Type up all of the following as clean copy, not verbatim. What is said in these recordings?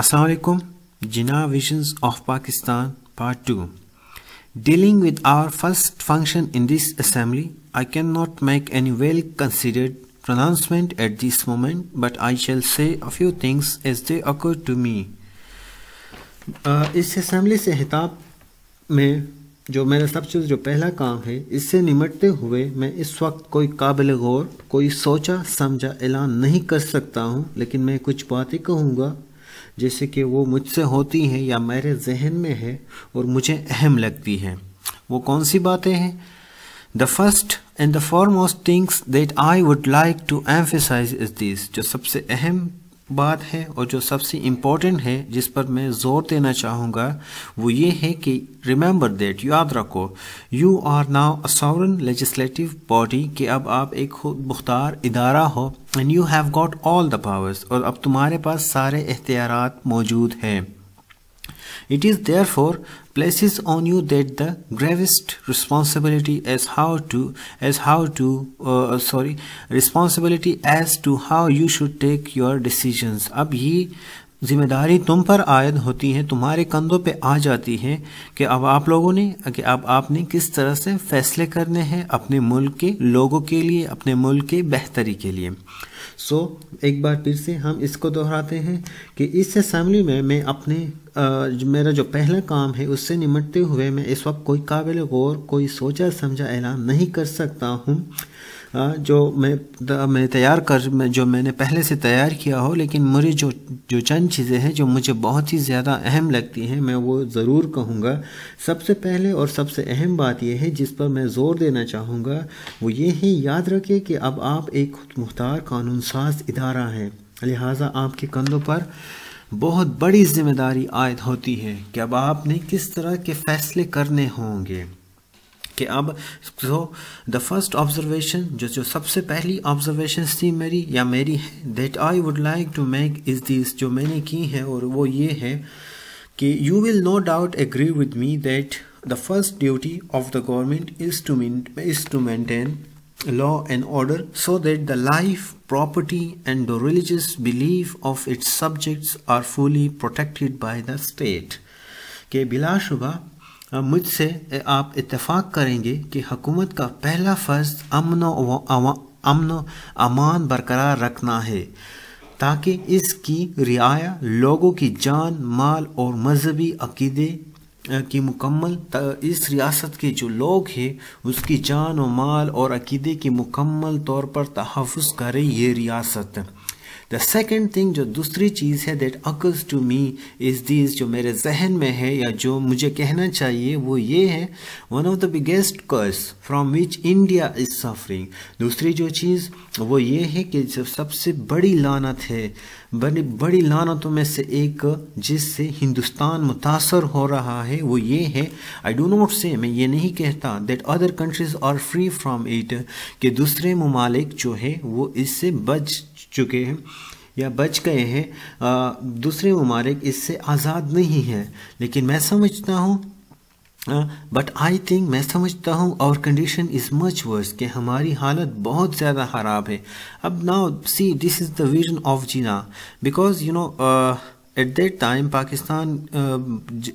Assalamu alaikum. Jinnah Visions of Pakistan Part 2. Dealing with our first function in this assembly, I cannot make any well considered pronouncement at this moment, but I shall say a few things as they occur to me. इस assembly से हिताब में जो मेरा सबसे जो पहला काम है, इससे निमटते हुए मैं इस वक्त कोई काबिल गौर, कोई सोचा समझा ऐलान नहीं कर सकता हूँ, लेकिन मैं कुछ बातें कहूँगा जैसे कि वो मुझसे होती हैं या मेरे जहन में है और मुझे अहम लगती है। वो कौन सी बातें हैं? The first and the foremost things that I would like to emphasize is this, जो सबसे अहम बात है और जो सबसे इम्पोर्टेंट है जिस पर मैं ज़ोर देना चाहूँगा वो ये है कि रिमेंबर दैट, याद रखो, you are now a sovereign legislative body, कि अब आप एक खुद मुख्तार इदारा हो, and you have got all the powers, और अब तुम्हारे पास सारे इख्तियारात मौजूद हैं। It is therefore places on you that the gravest responsibility responsibility as to how you should take your decisions. अब ये जिम्मेदारी तुम पर आयद होती है, तुम्हारे कंधों पे आ जाती है कि अब आप लोगों ने अब आपने किस तरह से फैसले करने हैं अपने मुल्क के लोगों के लिए, अपने मुल्क के बेहतरी के लिए। एक बार फिर से हम इसको दोहराते हैं कि इस असेंबली में मैं अपने मेरा जो पहला काम है उससे निमटते हुए मैं इस वक्त कोई काबिल गौर, कोई सोचा समझा ऐलान नहीं कर सकता हूँ जो मैंने पहले से तैयार किया हो, लेकिन मुझे जो चंद चीज़ें हैं जो मुझे बहुत ही ज़्यादा अहम लगती हैं मैं वो ज़रूर कहूँगा। सबसे पहले और सबसे अहम बात यह है जिस पर मैं ज़ोर देना चाहूँगा वो ये है, याद रखिए कि अब आप एक खुद मुख्तार कानून साज इदारा हैं, लिहाजा आपके कंधों पर बहुत बड़ी जिम्मेदारी आयद होती है कि अब आपने किस तरह के फ़ैसले करने होंगे। कि अब द फर्स्ट ऑब्जर्वेशन जो सबसे पहली ऑब्जर्वेशन थी मेरी है, that I would like to make is this, जो मैंने की है, और वो ये है कि you will no doubt agree with me that the first duty of the government is to maintain law and order so that the life, property and the religious belief of its subjects are fully protected by the state. के बिलाशुबा मुझसे आप इत्तेफाक करेंगे कि हुकूमत का पहला फ़र्ज़ अमन अमान बरकरार रखना है ताकि इसकी रियाया लोगों की जान, माल और मजहबी अकीदे की मुकम्मल इस रियासत के जो लोग हैं उसकी जान और माल और अकीदे की मुकम्मल तौर पर तहफ़्फ़ुज़ करे ये रियासत। द सेकेंड थिंग, जो दूसरी चीज़ है, that occurs to me is this, जो मेरे जहन में है या जो मुझे कहना चाहिए वो ये है, one of the biggest curse from which India is suffering. दूसरी जो चीज़ वो ये है कि जो सबसे बड़ी लानत है, बड़ी लानतों में से एक जिससे हिंदुस्तान मुतासर हो रहा है वो ये है, आई डू नॉट से, मैं ये नहीं कहता that other countries are free from it, कि दूसरे ममालिक जो है वो इससे बच चुके हैं या बच गए हैं, दूसरे ममालिक इससे आज़ाद नहीं हैं, लेकिन मैं समझता हूँ मैं समझता हूँ और कंडीशन इज़ मच वर्स, कि हमारी हालत बहुत ज़्यादा ख़राब है। अब now see, this is the vision of Jinnah, because you know at that time Pakistan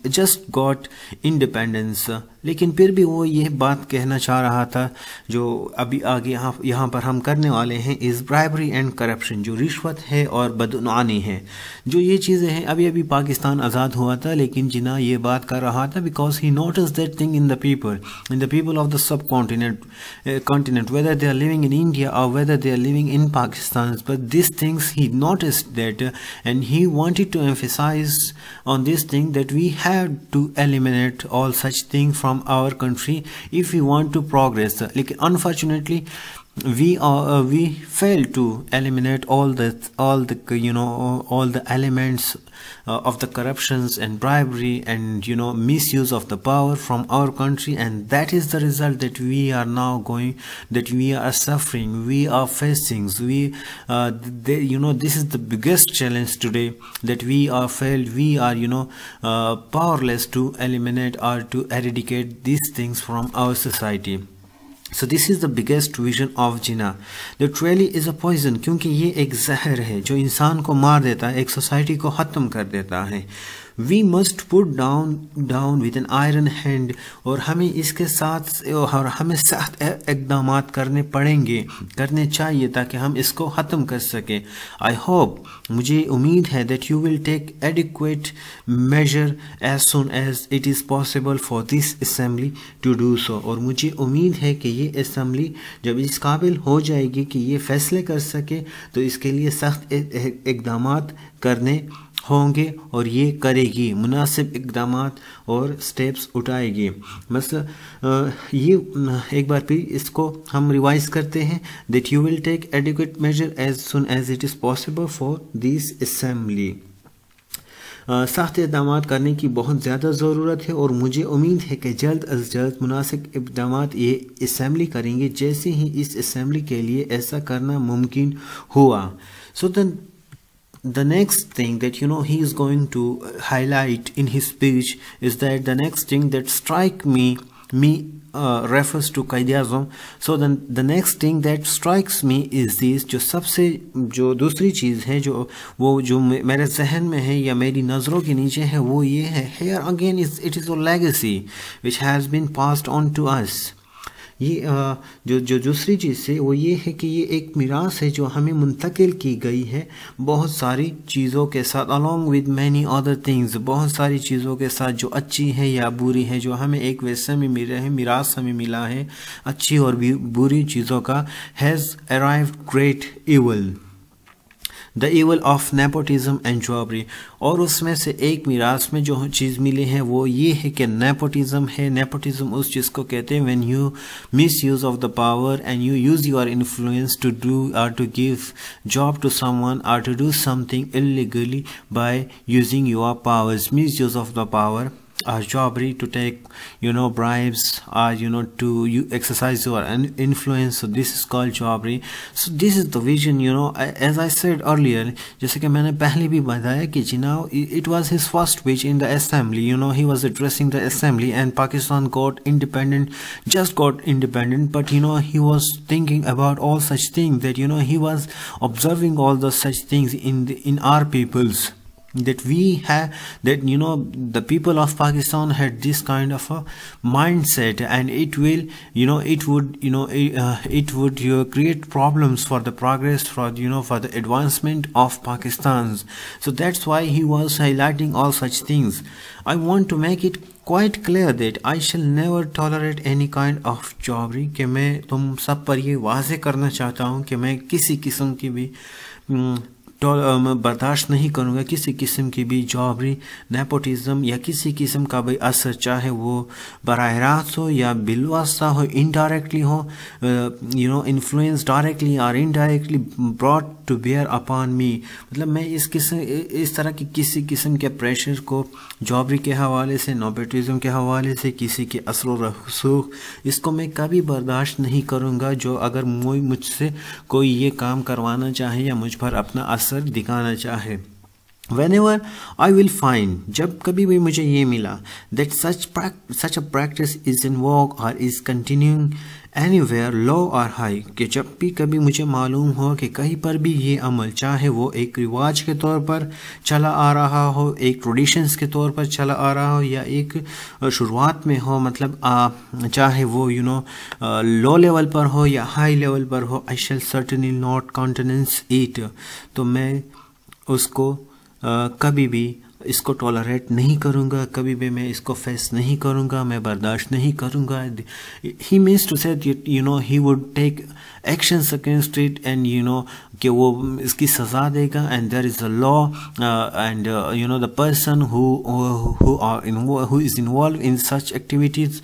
just got independence, लेकिन फिर भी वो ये बात कहना चाह रहा था जो अभी आगे यहाँ पर हम करने वाले हैं, इज़ ब्राइबरी एंड करप्शन, जो रिश्वत है और बदनामी है, जो ये चीज़ें हैं। अभी पाकिस्तान आज़ाद हुआ था, लेकिन जिन्ना ये बात कर रहा था because he notice that thing in the people of the subcontinent whether they are living in India और whether they are living in Pakistan, but this things he notice that and he wanted to emphasize on this thing that we have to eliminate all such things from our country if we want to progress. Like, unfortunately we fail to eliminate all the elements of the corruptions and bribery and misuse of the power from our country, and that is the result that we are now we are suffering, we are facing, this is the biggest challenge today, that we are powerless to eliminate or to eradicate these things from our society. So this is the biggest vision of Jinnah that really is a poison, क्योंकि ये एक जहर है जो इंसान को मार देता है, एक सोसाइटी को ख़त्म कर देता है। We must put down with an iron hand, और हमें इसके साथ और हमें सख्त इक़दाम करने चाहिए ताकि हम इसको ख़त्म कर सकें। आई होप, मुझे उम्मीद है that you will take adequate measure as soon as it is possible for this assembly to do so, और मुझे उम्मीद है कि ये असेंबली जब इस काबिल हो जाएगी कि ये फैसले कर सके तो इसके लिए सख्त इक़दाम करने होंगे और ये करेगी, मुनासिब इक़दाम और स्टेप्स उठाएगी। मतलब ये एक बार फिर इसको हम रिवाइज करते हैं that you will take adequate measure as soon as it is possible for this assembly. सख्त इक़दाम करने की बहुत ज़्यादा ज़रूरत है और मुझे उम्मीद है कि जल्द अज जल्द मुनासिब इक़दाम ये असेंबली करेंगे जैसे ही इस असेंबली के लिए ऐसा करना मुमकिन हुआ। सो the next thing that he is going to highlight in his speech is that the next thing that strike me refers to Quaid-e-Azam. So then the next thing that strikes me is this, जो दूसरी चीज़ है जो मेरे जहन में है या मेरी नज़रों के नीचे है, वो ये है, here again it is a legacy which has been passed on to us. ये जो दूसरी चीज़ है वो ये है कि ये एक मीरास है जो हमें मुंतकिल की गई है बहुत सारी चीज़ों के साथ, along with many other things, बहुत सारी चीज़ों के साथ जो अच्छी है या बुरी है, जो हमें एक वैसे में मिले हैं, मीरास हमें मिला है अच्छी और बुरी चीज़ों का। Has arrived great evil, the evil of nepotism and jobbery, और उसमें से एक मीरास में जो चीज़ मिली है वो ये है कि नेपोटिज्म है। नेपोटिज्म उस चीज़ को कहते हैं when you misuse of the power and you use your influence to do और to give job to someone और to do something illegally by using your powers. Misuse of the power or jobbery, to take bribes, or to you exercise your influence. So this is called jobbery. So this is the vision, as I said earlier, जैसे कि मैंने पहले भी बताया कि it was his first speech in the assembly. He was addressing the assembly and Pakistan got independent, but he was thinking about all such things that he was observing all those such things in our peoples, that we have, that the people of Pakistan had this kind of a mindset, and it will it would create problems for the progress, for the advancement of Pakistan. So that's why he was highlighting all such things. I want to make it quite clear that I shall never tolerate any kind of jobbery, कि मैं तुम सब पर ये वाज़े करना चाहता हूँ कि मैं किसी किस्म की भी बर्दाश्त नहीं करूँगा, किसी किस्म की भी जॉबरी, नेपोटिज्म या किसी किस्म का भी असर, चाहे वो बराह रास्त हो या बिलवास्ता हो, इनडायरेक्टली हो, इन्फ्लुएंस डायरेक्टली और indirectly brought to bear upon me. मतलब मैं इस तरह की किसी किस्म के प्रेशर को जॉबरी के हवाले से, नेपोटिज्म के हवाले से, किसी के असर रसूख, इसको मैं कभी बर्दाश्त नहीं करूँगा। जो अगर मुझसे कोई ये काम करवाना चाहे या मुझ पर अपना असर दिखाना चाहे, whenever I will find, जब कभी भी मुझे ये मिला, that such a practice is in vogue or is continuing anywhere, low or high, कि जब भी कभी मुझे मालूम हो कि कहीं पर भी ये अमल, चाहे वो एक रिवाज के तौर पर चला आ रहा हो, एक ट्रेडिशंस के तौर पर चला आ रहा हो, या एक शुरुआत में हो, मतलब चाहे वो लो लेवल पर हो या हाई लेवल पर हो, I shall certainly not countenance it, तो मैं उसको कभी भी इसको टॉलरेट नहीं करूँगा, कभी भी मैं इसको फेस नहीं करूँगा, मैं बर्दाश्त नहीं करूँगा। ही means to say he would take actions against it, and कि वो इसकी सज़ा देगा, and there is a law, and the person who is involve in such activities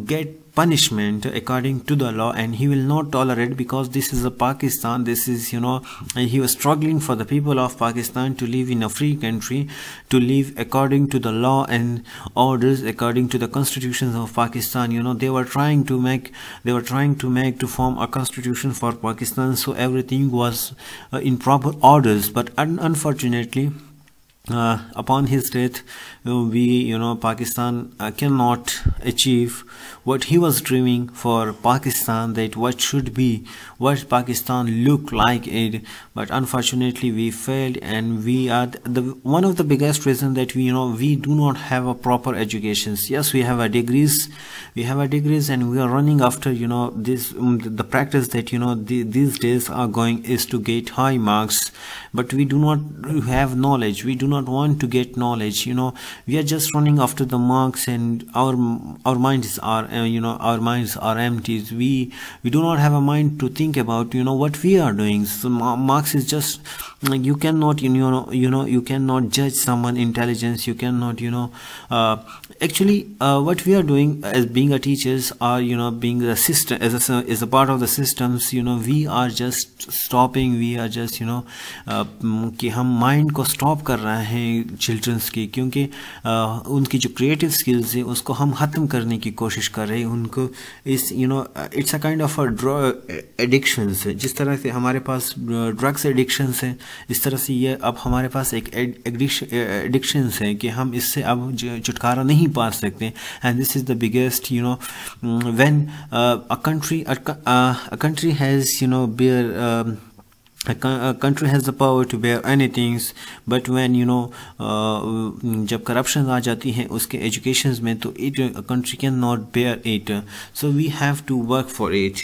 get punishment according to the law, and he will not tolerate, because this is a Pakistan, this is he was struggling for the people of Pakistan to live in a free country, to live according to the law and orders, according to the constitutions of Pakistan. They were trying to make to form a constitution for Pakistan, so everything was in proper orders, but unfortunately upon his death, Pakistan cannot achieve what he was dreaming for Pakistan, that what Pakistan look like it. But unfortunately we failed, and we are one of the biggest reason that we do not have a proper educations. Yes, we have a degrees, and we are running after this the practice that these days are going is to get high marks, but we do not have knowledge. We do not want to get knowledge. We are just running after the marks, and our minds are empty. We do not have a mind to think about what we are doing. So marks is just, you cannot you cannot judge someone intelligence. You cannot actually what we are doing as being a teachers, are being the system as a part of the systems. We are just stopping, we are just कि हम mind को stop कर रहे हैं children's की, क्योंकि उनकी जो क्रिएटिव स्किल्स है उसको हम ख़त्म करने की कोशिश कर रहे हैं। उनको इस it's a kind of addictions है। जिस तरह से हमारे पास ड्रग्स एडिक्शंस है, इस तरह से ये अब हमारे पास एक एडिक्शंस है कि हम इससे अब छुटकारा नहीं पा सकते। And this is the biggest when a country has a country has the power to bear anything, but when जब corruption आ जाती है उसके educations में, तो a country cannot bear it. So we have to work for it.